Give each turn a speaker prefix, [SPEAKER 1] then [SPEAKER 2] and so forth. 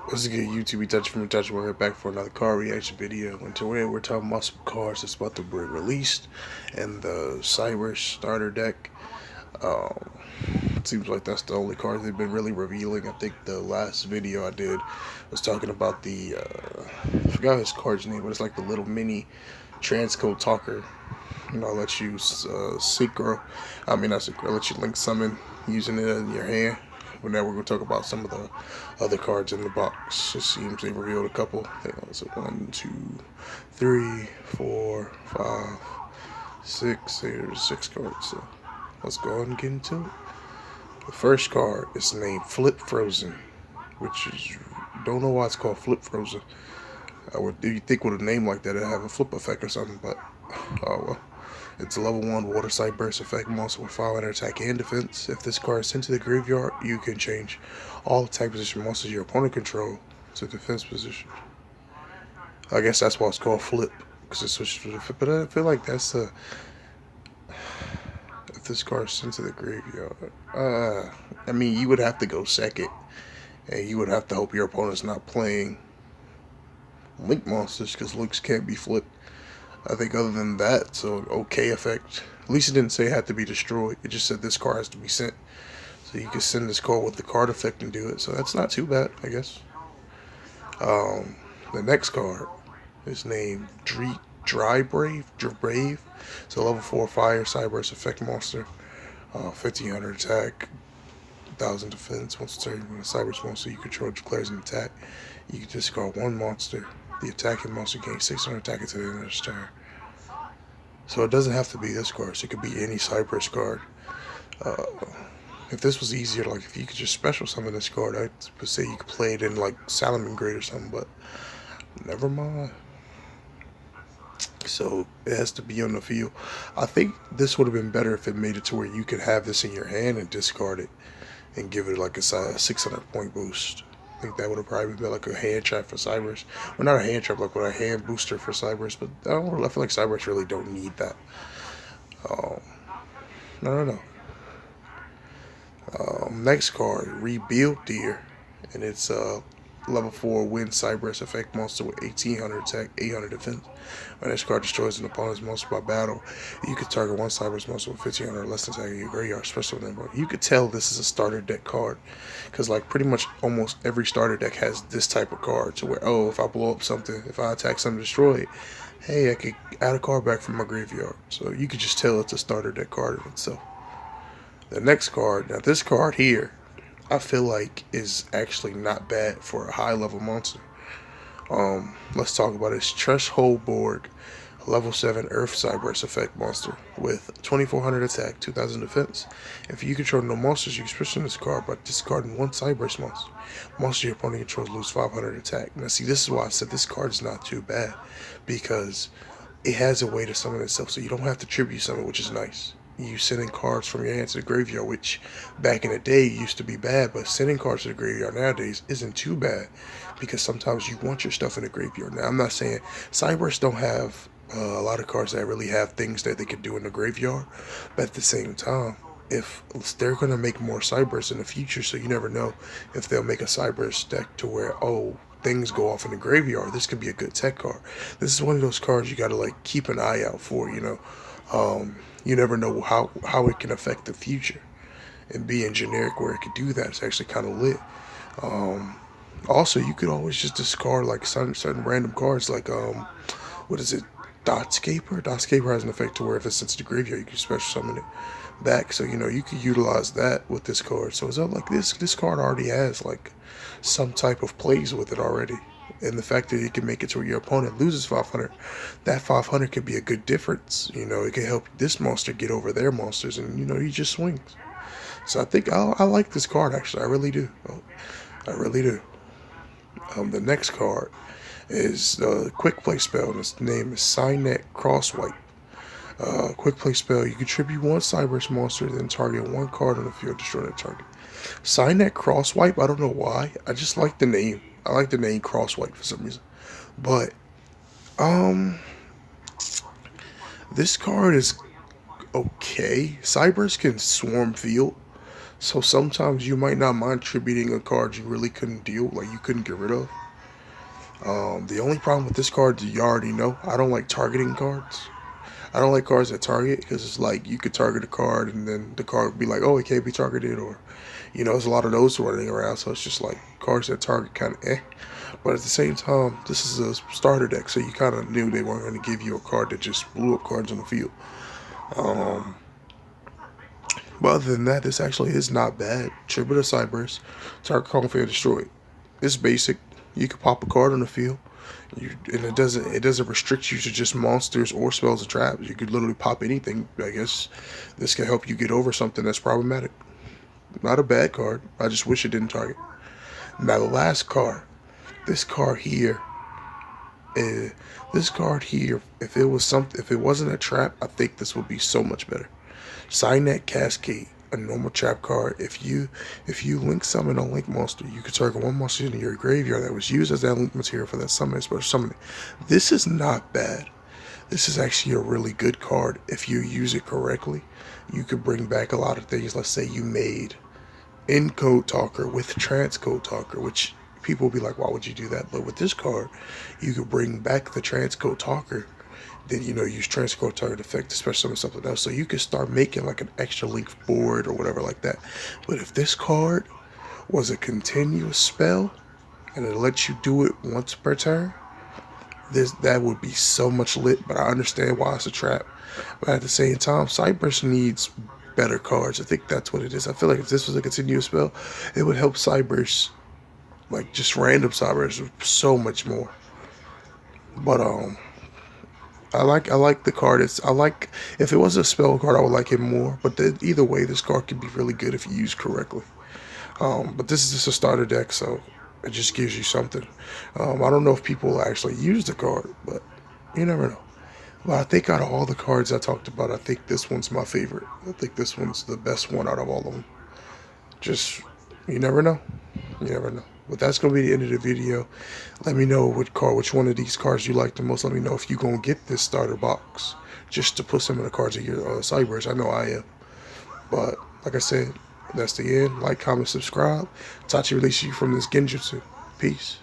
[SPEAKER 1] What's a good YouTube? We touch from touch. We're back for another car reaction video. And today we're talking about some cars that's about to be released and the cyberse starter deck. Um, it seems like that's the only cars they've been really revealing. I think the last video I did was talking about the I forgot his card's name, but it's like the little mini transcode talker. You know, let you synchro. I mean, not synchro. Let you link summon using it in your hand. But now we're going to talk about some of the other cards in the box. It seems they revealed a couple. Hang on, so 1, 2, 3, 4, 5, 6. There's 6 cards. So let's go ahead and get into it. The first card is named Flip Frozen, which is, don't know why it's called Flip Frozen. Do you think with a name like that it'd have a flip effect or something? But oh well. It's a level 1 water cyberse effect monster with 500 attack and defense. If this card is sent to the graveyard, you can change all attack position monsters your opponent control to defense position. I guess that's why it's called flip, because it switches to defense. But I feel like that's the if this card is sent to the graveyard. I mean, you would have to go second, and you would have to hope your opponent's not playing link monsters, because links can't be flipped. I think other than that, so okay effect. At least it didn't say it had to be destroyed. It just said this card has to be sent. So you can send this card with the card effect and do it. So that's not too bad, I guess. The next card is named Dry Brave. It's a level 4 fire cyberse effect monster. 1500 attack, 1000 defense. Once it's turned when a cyberse monster you control declares an attack, you can discard one monster. The attacking monster gains 600 attack until the end of its turn. So it doesn't have to be this card. So it could be any cyberse card. If this was easier, like if you could just special summon this card, I would say you could play it in like Salomon Grade or something, but never mind. So it has to be on the field. I think this would have been better if it made it to where you could have this in your hand and discard it and give it like a 600 point boost. I think that would have probably been like a hand trap for Cyberse. Well, not a hand trap, like a hand booster for Cyberse, but I feel like Cyberse really don't need that. Um, I don't know. Next card, Rebuild Deer, and it's level 4 wind cyberse effect monster with 1800 attack, 800 defense. When this card destroys an opponent's monster by battle, you can target one cyberse monster with 1500 or less attack in your graveyard special name. You could tell this is a starter deck card, because like pretty much almost every starter deck has this type of card to where, oh, if I blow up something, if I attack something, destroy it, hey, I could add a card back from my graveyard. So you could just tell it's a starter deck card in itself. The next card, now this card here, I feel like is actually not bad for a high level monster. Let's talk about it. It's Threshold Borg, level 7 Earth Cyberse effect monster with 2400 attack, 2000 defense. If you control no monsters, you can special this card by discarding one Cyberse monster. Monster your opponent controls lose 500 attack. Now see, this is why I said this card is not too bad, because it has a way to summon itself, so you don't have to tribute summon, which is nice. You sending cards from your hand to the graveyard, which back in the day used to be bad, but sending cards to the graveyard nowadays isn't too bad, because sometimes you want your stuff in the graveyard. Now, I'm not saying Cyberse don't have a lot of cards that really have things that they can do in the graveyard, but at the same time, if they're going to make more Cyberse in the future, so you never know if they'll make a Cyberse deck to where, oh, things go off in the graveyard, this could be a good tech card. This is one of those cards you got to like keep an eye out for, you know. You never know how it can affect the future, and being generic where it could do that is actually kind of lit. Also, you could always just discard like certain random cards, like what is it, Dotscaper? Dotscaper has an effect to where if it's sent to the graveyard, you can special summon it back. So you know you could utilize that with this card. So it's not like this card already has like some type of plays with it already. And the fact that it can make it to where your opponent loses 500, that 500 could be a good difference. You know, it can help this monster get over their monsters, and you know, he just swings. So I think I like this card, actually. I really do. I really do. The next card is the quick play spell, and its name is Cynet Crosswipe. Quick play spell, you contribute one cyberse monster, then target one card on the field, destroy that target. Cynet Crosswipe, I don't know why. I just like the name. I like the name Crosswipe for some reason. But this card is okay. Cyberse can swarm field, So sometimes you might not mind tributing a card you really couldn't deal, like you couldn't get rid of. The only problem with this card, you already know, I don't like targeting cards. I don't like cards that target because it's like you could target a card and then the card would be like, oh, it can't be targeted, or there's a lot of those running around. So it's just like cards that target kind of eh. But at the same time, this is a starter deck, so you kind of knew they weren't going to give you a card that just blew up cards on the field. Um, but other than that, this actually is not bad. Tribute to cyberse, target call fair destroyed. It's basic. You can pop a card on the field. And it doesn't restrict you to just monsters or spells and traps. You could literally pop anything. I guess this can help you get over something that's problematic. Not a bad card. I just wish it didn't target. Now the last card. This card here. Uh, this card here. If it wasn't a trap, I think this would be so much better. Signet Cascade, a normal trap card. If you link summon a link monster, you can target one monster in your graveyard that was used as that link material for that summon special summoning. This is not bad. This is actually a really good card. If you use it correctly, you could bring back a lot of things. Let's say you made Encode Talker with Transcode Talker, which people will be like, why would you do that? But with this card, you could bring back the Transcode Talker, then use transcode target effect, especially with something else. So you can start making like an extra link board or whatever like that. But if this card was a continuous spell and it lets you do it once per turn, that would be so much lit. But I understand why it's a trap. But at the same time, cyberse needs better cards. I think that's what it is. I feel like if this was a continuous spell, it would help cyberse, like just random cyberse, so much more. But I like the card. I like, if it was a spell card, I would like it more. But either way, this card can be really good if you use correctly. But this is just a starter deck, so it just gives you something. I don't know if people actually use the card, but you never know. But I think out of all the cards I talked about, I think this one's my favorite. I think this one's the best one out of all of them. Just, you never know. You never know. But that's going to be the end of the video. Let me know which one of these cards you like the most. Let me know if you're going to get this starter box just to put some of the cards in your cyberse. I know I am. But like I said, that's the end. Like, comment, subscribe. Tachi releases you from this genjutsu. Peace.